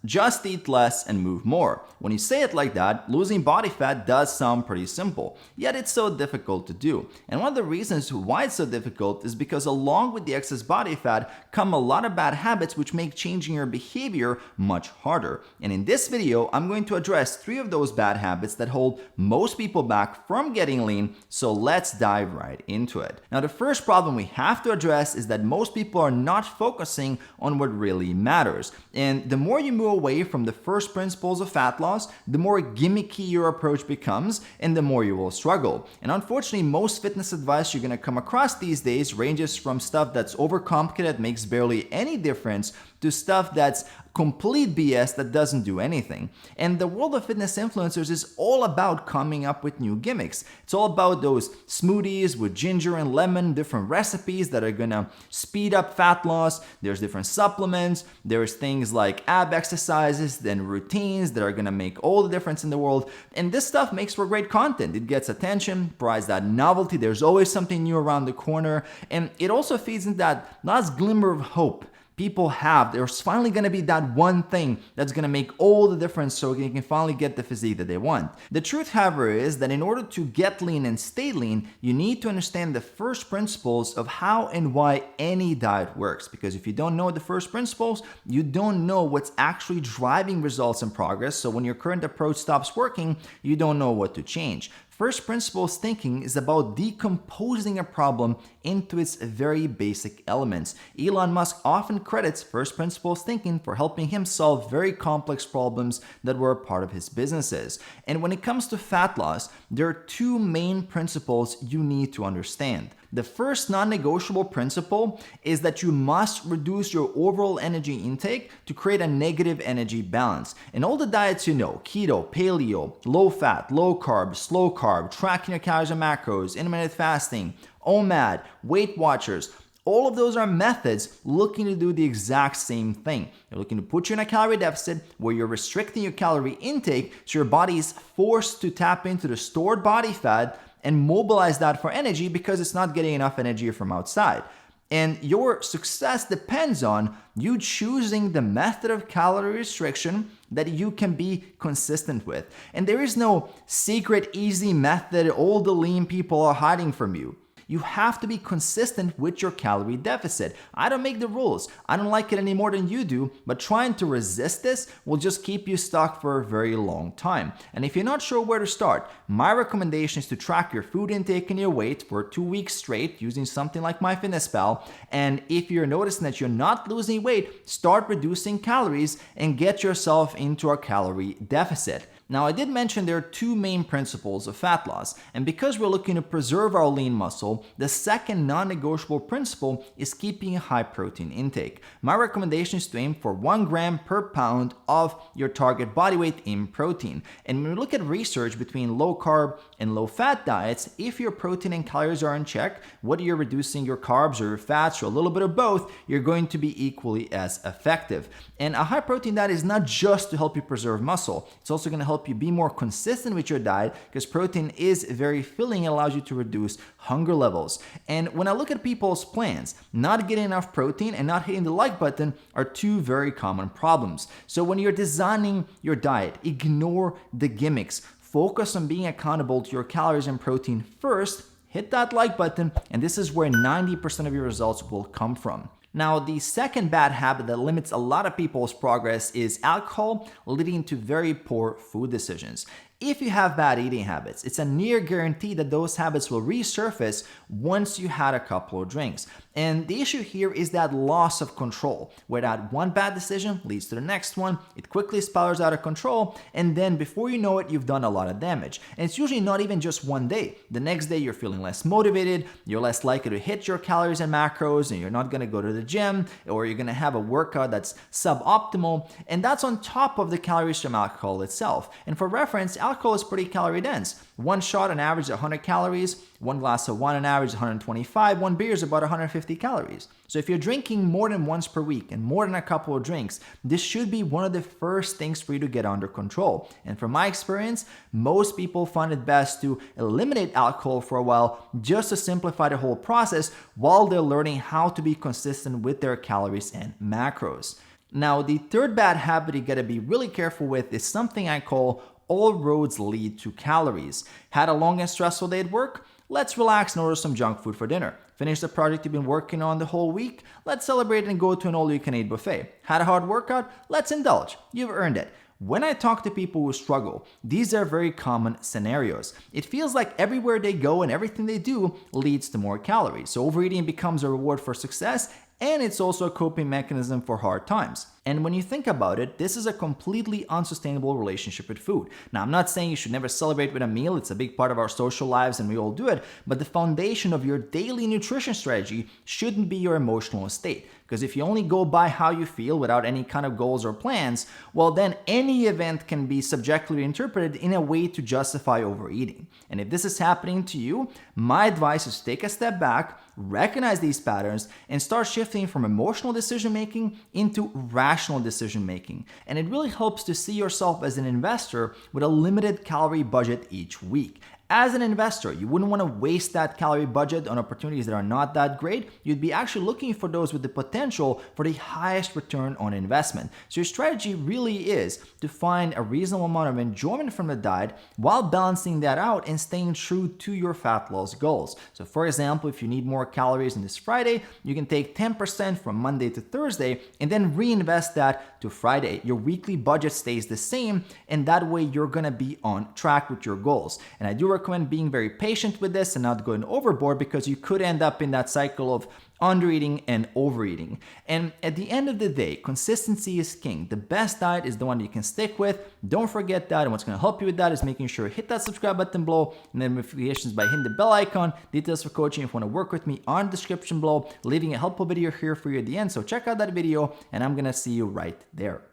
Just eat less and move more. When you say it like that, losing body fat does sound pretty simple, yet it's so difficult to do. And one of the reasons why it's so difficult is because along with the excess body fat come a lot of bad habits which make changing your behavior much harder. And in this video, I'm going to address 3 of those bad habits that hold most people back from getting lean, so let's dive right into it. Now, the first problem we have to address is that most people are not focusing on what really matters. And the more you move away from the first principles of fat loss, the more gimmicky your approach becomes and the more you will struggle. And unfortunately, most fitness advice you're going to come across these days ranges from stuff that's overcomplicated, makes barely any difference, to stuff that's complete BS that doesn't do anything. And the world of fitness influencers is all about coming up with new gimmicks. It's all about those smoothies with ginger and lemon, different recipes that are gonna speed up fat loss. There's different supplements. There's things like ab exercises and routines that are gonna make all the difference in the world. And this stuff makes for great content. It gets attention, provides that novelty. There's always something new around the corner. And it also feeds into that last glimmer of hope people have. There's finally going to be that one thing that's going to make all the difference so they can finally get the physique that they want. The truth, however, is that in order to get lean and stay lean, you need to understand the first principles of how and why any diet works. Because if you don't know the first principles, you don't know what's actually driving results and progress. So when your current approach stops working, you don't know what to change. First principles thinking is about decomposing a problem into its very basic elements. Elon Musk often credits first principles thinking for helping him solve very complex problems that were a part of his businesses. And when it comes to fat loss, there are 2 main principles you need to understand. The first non-negotiable principle is that you must reduce your overall energy intake to create a negative energy balance. In all the diets you know, keto, paleo, low fat, low carb, slow carb, tracking your calories and macros, intermittent fasting, OMAD, Weight Watchers, all of those are methods looking to do the exact same thing. They're looking to put you in a calorie deficit where you're restricting your calorie intake so your body is forced to tap into the stored body fat and mobilize that for energy because it's not getting enough energy from outside. And your success depends on you choosing the method of calorie restriction that you can be consistent with. And there is no secret, easy method all the lean people are hiding from you. You have to be consistent with your calorie deficit. I don't make the rules. I don't like it any more than you do, but trying to resist this will just keep you stuck for a very long time. And if you're not sure where to start, my recommendation is to track your food intake and your weight for 2 weeks straight using something like MyFitnessPal. And if you're noticing that you're not losing weight, start reducing calories and get yourself into a calorie deficit. Now, I did mention there are 2 main principles of fat loss, and because we're looking to preserve our lean muscle, the second non-negotiable principle is keeping a high protein intake. My recommendation is to aim for 1 gram per pound of your target body weight in protein. And when we look at research between low carb and low fat diets, if your protein and calories are in check, whether you're reducing your carbs or your fats or a little bit of both, you're going to be equally as effective. And a high protein diet is not just to help you preserve muscle, it's also going to help you be more consistent with your diet because protein is very filling and allows you to reduce hunger levels. And when I look at people's plans, not getting enough protein and not hitting the like button are 2 very common problems. So when you're designing your diet, ignore the gimmicks. Focus on being accountable to your calories and protein first, hit that like button, and this is where 90% of your results will come from. Now, the second bad habit that limits a lot of people's progress is alcohol, leading to very poor food decisions. If you have bad eating habits, it's a near guarantee that those habits will resurface once you had a couple of drinks. And the issue here is that loss of control, where that one bad decision leads to the next one, it quickly spirals out of control, and then before you know it, you've done a lot of damage. And it's usually not even just one day. The next day, you're feeling less motivated, you're less likely to hit your calories and macros, and you're not gonna go to the gym, or you're gonna have a workout that's suboptimal, and that's on top of the calories from alcohol itself. And for reference, alcohol is pretty calorie dense. One shot on average 100 calories, one glass of wine on average 125, one beer is about 150 calories. So if you're drinking more than once per week and more than a couple of drinks, this should be one of the first things for you to get under control. And from my experience, most people find it best to eliminate alcohol for a while just to simplify the whole process while they're learning how to be consistent with their calories and macros. Now, the third bad habit you gotta be really careful with is something I call all roads lead to calories. Had a long and stressful day at work? Let's relax and order some junk food for dinner. Finish the project you've been working on the whole week? Let's celebrate and go to an all-you-can-eat buffet. Had a hard workout? Let's indulge. You've earned it. When I talk to people who struggle, these are very common scenarios. It feels like everywhere they go and everything they do leads to more calories. So overeating becomes a reward for success, and it's also a coping mechanism for hard times. And when you think about it, this is a completely unsustainable relationship with food. Now, I'm not saying you should never celebrate with a meal, it's a big part of our social lives and we all do it, but the foundation of your daily nutrition strategy shouldn't be your emotional state. Because if you only go by how you feel without any kind of goals or plans, well, then any event can be subjectively interpreted in a way to justify overeating. And if this is happening to you, my advice is to take a step back, recognize these patterns, and start shifting from emotional decision making into rational decision making. And it really helps to see yourself as an investor with a limited calorie budget each week. As an investor, you wouldn't want to waste that calorie budget on opportunities that are not that great. You'd be actually looking for those with the potential for the highest return on investment. So your strategy really is to find a reasonable amount of enjoyment from the diet while balancing that out and staying true to your fat loss goals. So for example, if you need more calories on this Friday, you can take 10% from Monday to Thursday and then reinvest that to Friday. Your weekly budget stays the same, and that way you're gonna be on track with your goals. And I do recommend being very patient with this and not going overboard, because you could end up in that cycle of undereating and overeating. And at the end of the day, consistency is king. The best diet is the one you can stick with. Don't forget that. And what's going to help you with that is making sure you hit that subscribe button below and then notifications by hitting the bell icon. Details for coaching if you want to work with me on the description below. Leaving a helpful video here for you at the end. So check out that video and I'm going to see you right there.